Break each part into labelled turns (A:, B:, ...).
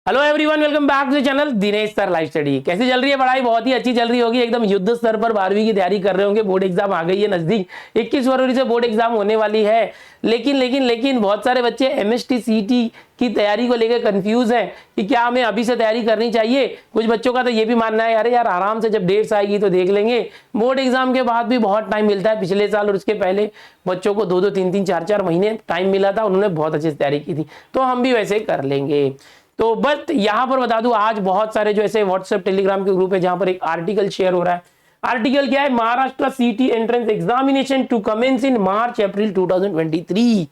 A: Hello everyone, welcome back to the channel Dinesh sir live study. कैसी चल रही है पढ़ाई? बहुत ही अच्छी चल रही होगी, एकदम युद्ध स्तर पर 12वीं की तैयारी कर रहे होंगे। बोर्ड एग्जाम आ गई है नजदीक, 21 फरवरी से बोर्ड एग्जाम होने वाली है। लेकिन बहुत सारे बच्चे एमएसटी सीटी की तैयारी को लेकर कंफ्यूज हैं कि क्या हमें अभी से तैयारी करनी चाहिए। कुछ बच्चों का तो ये भी मानना है यार आराम से जब डेट्स आएगी तो देख लेंगे। बोर्ड एग्जाम के बाद भी बहुत टाइम मिलता है। पिछले साल और उसके पहले बच्चों को 2-2, 3-3, 4-4 महीने टाइम मिला था, उन्होंने बहुत अच्छी तैयारी की थी, तो हम भी वैसे कर लेंगे। तो बट यहां पर बता दूं, आज बहुत सारे जो ऐसे व्हाट्सएप टेलीग्राम के ग्रुप है जहां पर एक आर्टिकल शेयर हो रहा है। आर्टिकल क्या है? महाराष्ट्र सीटी एंट्रेंस एग्जामिनेशन टू कमेंस इन मार्च अप्रैल 2023।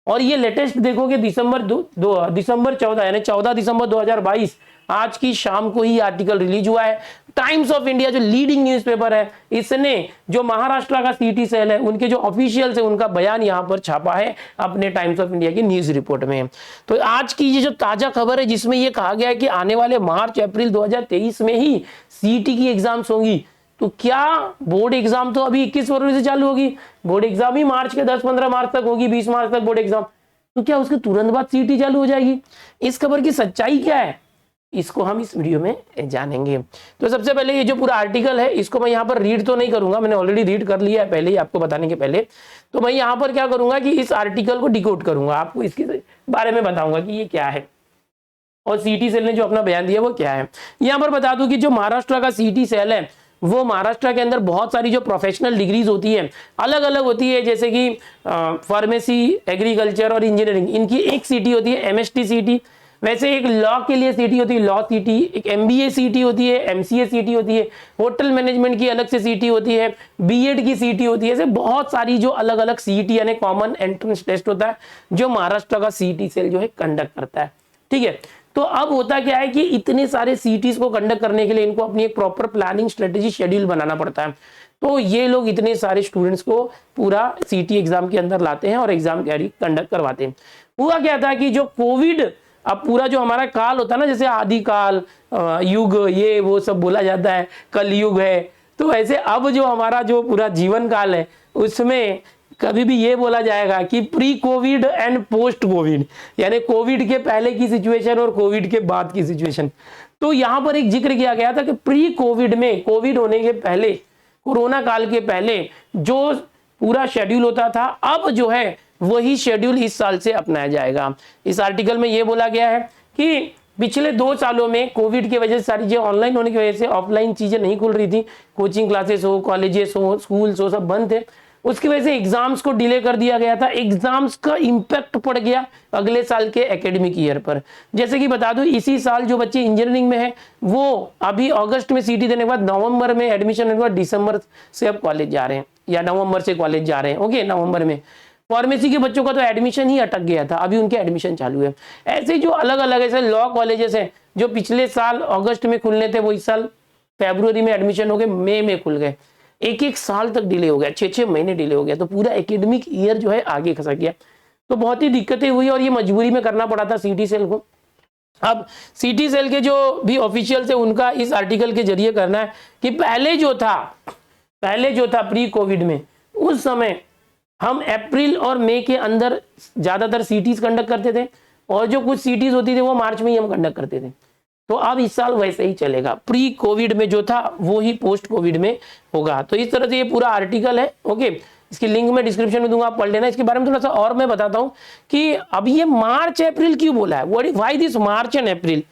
A: और ये लेटेस्ट देखोगे दिसंबर 14 यानी 14 दिसंबर 2022 आज की शाम को ही आर्टिकल रिलीज हुआ है। टाइम्स ऑफ इंडिया जो लीडिंग न्यूज़पेपर है, इसने जो महाराष्ट्र का सीटी सेल है उनके जो ऑफिशियल्स है उनका बयान यहां पर छापा है अपने टाइम्स ऑफ इंडिया की न्यूज रिपोर्ट में। तो आज की ये जो ताजा खबर है जिसमें ये कहा गया है कि आने वाले मार्च अप्रैल 2023 में ही सीटी की एग्जाम्स होंगी। तो क्या बोर्ड एग्जाम तो अभी 21 फरवरी से चालू होगी, बोर्ड एग्जाम ही मार्च के 10-15 मार्च तक होगी, 20 मार्च तक बोर्ड एग्जाम। तो क्या उसके तुरंत बाद सीटी चालू हो जाएगी? इस खबर की सच्चाई क्या है, इसको हम इस वीडियो में जानेंगे। तो सबसे पहले ये जो पूरा आर्टिकल है इसको मैं यहाँ पर रीड तो नहीं करूंगा, मैंने ऑलरेडी रीड कर लिया है पहले ही आपको बताने के पहले। तो मैं यहाँ पर क्या करूंगा कि इस आर्टिकल को डिकोड करूंगा, आपको इसके बारे में बताऊंगा कि ये क्या है और सीटी सेल ने जो अपना बयान दिया वो क्या है। यहाँ पर बता दूं कि जो महाराष्ट्र का सीटी सेल है वो महाराष्ट्र के अंदर बहुत सारी जो प्रोफेशनल डिग्रीज होती है अलग अलग होती है, जैसे कि फार्मेसी, एग्रीकल्चर और इंजीनियरिंग, इनकी एक सीटी होती है एमएसटी सीटी। वैसे एक लॉ के लिए सीटी होती है लॉ सीटी, एक एमबीए सीटी होती है, एमसीए सीटी होती है, होटल मैनेजमेंट की अलग से सीटी होती है, बीएड की सीटी होती है। ऐसे बहुत सारी जो अलग अलग सीटी यानी कॉमन एंट्रेंस टेस्ट होता है जो महाराष्ट्र का सीटी सेल जो है कंडक्ट करता है। ठीक है, तो अब होता क्या है कि इतने सारे सीटीज को कंडक्ट करने के लिए इनको अपनी एक प्रॉपर प्लानिंग स्ट्रेटेजी शेड्यूल बनाना पड़ता है। तो ये लोग इतने सारे स्टूडेंट्स को पूरा सीटी एग्जाम के अंदर लाते हैं और एग्जाम तैयारी कंडक्ट करवाते हैं। हुआ क्या था कि जो कोविड, अब पूरा जो हमारा काल होता है ना, जैसे आदिकाल, युग, ये वो सब बोला जाता है, कलयुग है, तो ऐसे अब जो हमारा जो पूरा जीवन काल है उसमें कभी भी ये बोला जाएगा कि pre Covid and post Covid, यानी कोविड के पहले की सिचुएशन और कोविड के बाद की सिचुएशन। तो यहां पर एक जिक्र किया गया था कि प्री कोविड में, कोविड होने के पहले, कोरोना काल के पहले जो पूरा शेड्यूल होता था, अब जो है वही शेड्यूल इस साल से अपनाया जाएगा। इस आर्टिकल में यह बोला गया है कि पिछले 2 सालों में कोविड की वजह से सारी चीजें ऑनलाइन होने की वजह से ऑफलाइन चीजें नहीं खुल रही थी, कोचिंग क्लासेस हो, कॉलेजेस हो, स्कूल्स हो, सब बंद थे। उसकी वजह से एग्जाम्स को डिले कर दिया गया था। एग्जाम्स का इंपैक्ट पड़ गया अगले साल के एकेडमिक ईयर पर। जैसे कि बता दूं, इसी साल जो बच्चे इंजीनियरिंग में हैं वो अभी अगस्त में सीटी देने के बाद नवंबर में एडमिशन होने के बाद दिसंबर से अब कॉलेज जा रहे हैं या नवंबर से कॉलेज जा रहे हैं। ओके, नवंबर में। फार्मेसी के बच्चों का तो एडमिशन ही अटक गया था, अभी उनके एडमिशन चालू है। ऐसे जो अलग अलग ऐसे लॉ कॉलेजेस हैं जो पिछले साल अगस्त में खुलने थे वो इस साल फरवरी में एडमिशन हो गए, मई में खुल गए। एक साल तक डिले हो गया, 6-6 महीने डिले हो गया, तो पूरा एकेडमिक ईयर जो है आगे खसक गया। तो बहुत ही दिक्कतें हुई और ये मजबूरी में करना पड़ा था सीटी सेल को। अब सीटी सेल के जो भी ऑफिशियल्स है उनका इस आर्टिकल के जरिए करना है कि पहले जो था प्री कोविड में, उस समय हम अप्रैल और मई के अंदर ज्यादातर सीटीज कंडक्ट करते थे और जो कुछ सीटीज होती थी वो मार्च में ही हम कंडक्ट करते थे। तो अब इस साल वैसे ही चलेगा, प्री कोविड में जो था वो ही पोस्ट कोविड में होगा। तो इस तरह से ये पूरा आर्टिकल है। ओके, इसकी लिंक मैं डिस्क्रिप्शन में दूंगा, आप पढ़ लेना। इसके बारे में थोड़ा सा और मैं बताता हूं कि अब ये मार्च अप्रैल क्यों बोला है, why this March and April.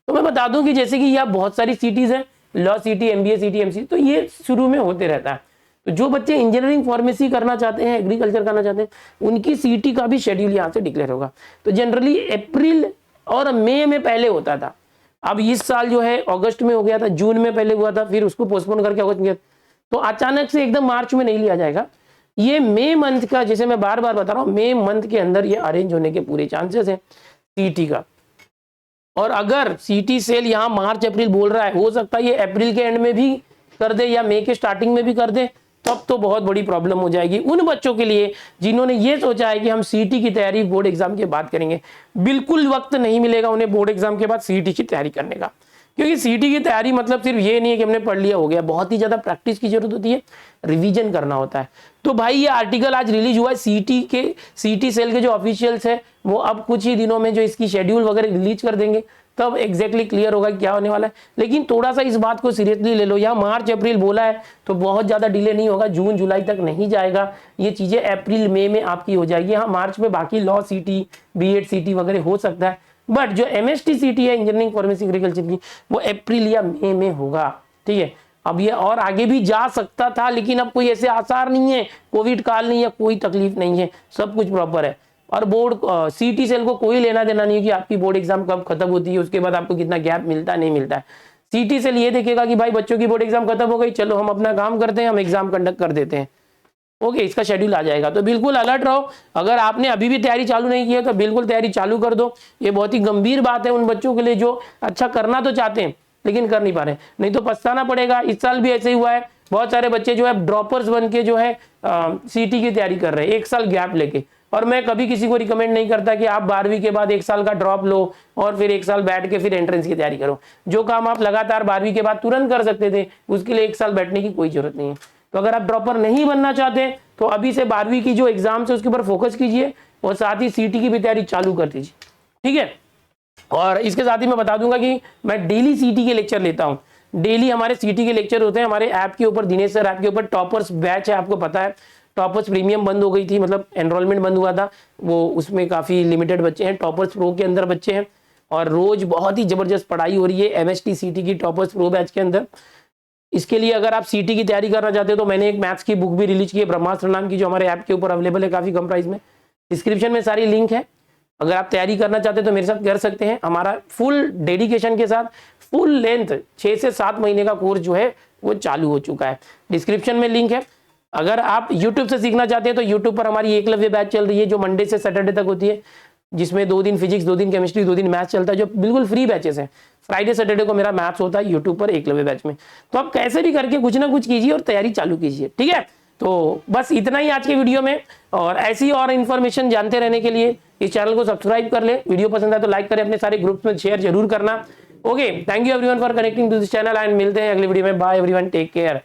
A: तो मैं बता दूं कि जैसे कि यहाँ बहुत सारी सीटीज हैं, लॉ सीटी, एमबीए सीटी, एमसी, तो ये शुरू में होते रहता है। तो जो बच्चे इंजीनियरिंग फार्मेसी करना चाहते हैं, एग्रीकल्चर करना चाहते हैं, उनकी सीटी का भी शेड्यूल यहाँ से डिक्लेयर होगा। तो जनरली अप्रैल और मई में पहले होता था, अब इस साल जो है अगस्त में हो गया था, जून में पहले हुआ था, फिर उसको पोस्टपोन करके अगस्त में। तो अचानक से एकदम मार्च में नहीं लिया जाएगा, ये मई मंथ का, जैसे मैं बार बार बता रहा हूं, मई मंथ के अंदर ये अरेंज होने के पूरे चांसेस हैं सीटी का। और अगर सीटी सेल यहाँ मार्च अप्रैल बोल रहा है, हो सकता है ये अप्रैल के एंड में भी कर दे या मई के स्टार्टिंग में भी कर दे, तब तो बहुत बड़ी प्रॉब्लम हो जाएगी उन बच्चों के लिए जिन्होंने ये सोचा है कि हम सीटी की तैयारी बोर्ड एग्जाम के बाद करेंगे। बिल्कुल वक्त नहीं मिलेगा उन्हें बोर्ड एग्जाम के बाद सीटी की तैयारी करने का, क्योंकि सीटी की तैयारी मतलब सिर्फ ये नहीं है कि हमने पढ़ लिया हो गया, बहुत ही ज्यादा प्रैक्टिस की जरूरत होती है, रिवीजन करना होता है। तो भाई ये आर्टिकल आज रिलीज हुआ है सीटी सेल के जो ऑफिशियल्स है वो अब कुछ ही दिनों में जो इसकी शेड्यूल वगैरह रिलीज कर देंगे, तब एग्जैक्टली क्लियर होगा क्या होने वाला है। लेकिन थोड़ा सा इस बात को सीरियसली ले लो, यहाँ मार्च अप्रैल बोला है तो बहुत ज़्यादा डिले नहीं होगा, जून जुलाई तक नहीं जाएगा, ये चीज़ें अप्रैल मई में आपकी हो जाएगी। हाँ मार्च में बाकी लॉ सीटी, बीएड सीटी वगैरह हो सकता है, बट जो एमएसटी सीटी है इंजीनियरिंग फार्मेसी एग्रीकल्चर की, वो अप्रैल या मई में होगा। ठीक है, अब ये और आगे भी जा सकता था, लेकिन अब कोई ऐसे आसार नहीं है, कोविड काल नहीं है, कोई तकलीफ नहीं है, सब कुछ प्रॉपर है। और बोर्ड सीटी सेल को कोई लेना देना नहीं है कि आपकी बोर्ड एग्जाम कब खत्म होती है, उसके बाद आपको कितना गैप मिलता है नहीं मिलता है। सीटी सेल ये देखेगा कि भाई बच्चों की बोर्ड एग्जाम खत्म हो गई, चलो हम अपना काम करते हैं, हम एग्जाम कंडक्ट कर देते हैं, ओके इसका शेड्यूल आ जाएगा। तो बिल्कुल अलर्ट रहो, अगर आपने अभी भी तैयारी चालू नहीं की है तो बिल्कुल तैयारी चालू कर दो। ये बहुत ही गंभीर बात है उन बच्चों के लिए जो अच्छा करना तो चाहते हैं लेकिन कर नहीं पा रहे, नहीं तो पछताना पड़ेगा। इस साल भी ऐसे ही हुआ है, बहुत सारे बच्चे जो है ड्रॉपर्स बन के जो है सीटी की तैयारी कर रहे हैं 1 साल गैप लेके। और मैं कभी किसी को रिकमेंड नहीं करता कि आप 12वीं के बाद 1 साल का ड्रॉप लो और फिर 1 साल बैठ के फिर एंट्रेंस की तैयारी करो। जो काम आप लगातार 12वीं के बाद तुरंत कर सकते थे, उसके लिए 1 साल बैठने की कोई जरूरत नहीं है। तो अगर आप ड्रॉपर नहीं बनना चाहते तो अभी से 12वीं की जो एग्जाम है उसके ऊपर फोकस कीजिए और साथ ही सीटी की भी तैयारी चालू कर दीजिए। ठीक है, और इसके साथ ही मैं बता दूंगा कि मैं डेली सीटी के लेक्चर लेता हूं। डेली हमारे सीटी के लेक्चर होते हैं हमारे ऐप के ऊपर, दिनेश सर ऐप के ऊपर। टॉपर्स बैच है, आपको पता है टॉपर्स प्रीमियम बंद हो गई थी, मतलब एनरोलमेंट बंद हुआ था वो, उसमें काफी लिमिटेड बच्चे हैं। टॉपर्स प्रो के अंदर बच्चे हैं और रोज बहुत ही जबरदस्त पढ़ाई हो रही है एमएसटी सीटी की टॉपर्स प्रो बैच के अंदर। इसके लिए अगर आप सीटी की तैयारी करना चाहते हो तो मैंने एक मैथ्स की बुक भी रिलीज की है, ब्रह्मास्त्र नाम की, जो हमारे ऐप के ऊपर अवेलेबल है काफी कम प्राइस में। डिस्क्रिप्शन में सारी लिंक है, अगर आप तैयारी करना चाहते हैं तो मेरे साथ कर सकते हैं। हमारा फुल डेडिकेशन के साथ फुल लेंथ 6 से 7 महीने का कोर्स जो है वो चालू हो चुका है। डिस्क्रिप्शन में लिंक है। अगर आप यूट्यूब से सीखना चाहते हैं तो यूट्यूब पर हमारी एकलव्य बैच चल रही है जो मंडे से सैटरडे तक होती है, जिसमें 2 दिन फिजिक्स, 2 दिन केमिस्ट्री, 2 दिन मैथ्स चलता है, जो बिल्कुल फ्री बैचेस हैं। फ्राइडे सैटरडे को मेरा मैथ्स होता है यूट्यूब पर एकलव्य बैच में। तो आप कैसे भी करके कुछ ना कुछ कीजिए और तैयारी चालू कीजिए। ठीक है, तो बस इतना ही आज के वीडियो में, और ऐसी और इन्फॉर्मेशन जानते रहने के लिए इस चैनल को सब्सक्राइब कर ले। वीडियो पसंद आए तो लाइक करें, अपने सारे ग्रुप्स में शेयर जरूर करना। Okay, thank you everyone for connecting to this channel and मिलते हैं अगली वीडियो में। Bye everyone, take care.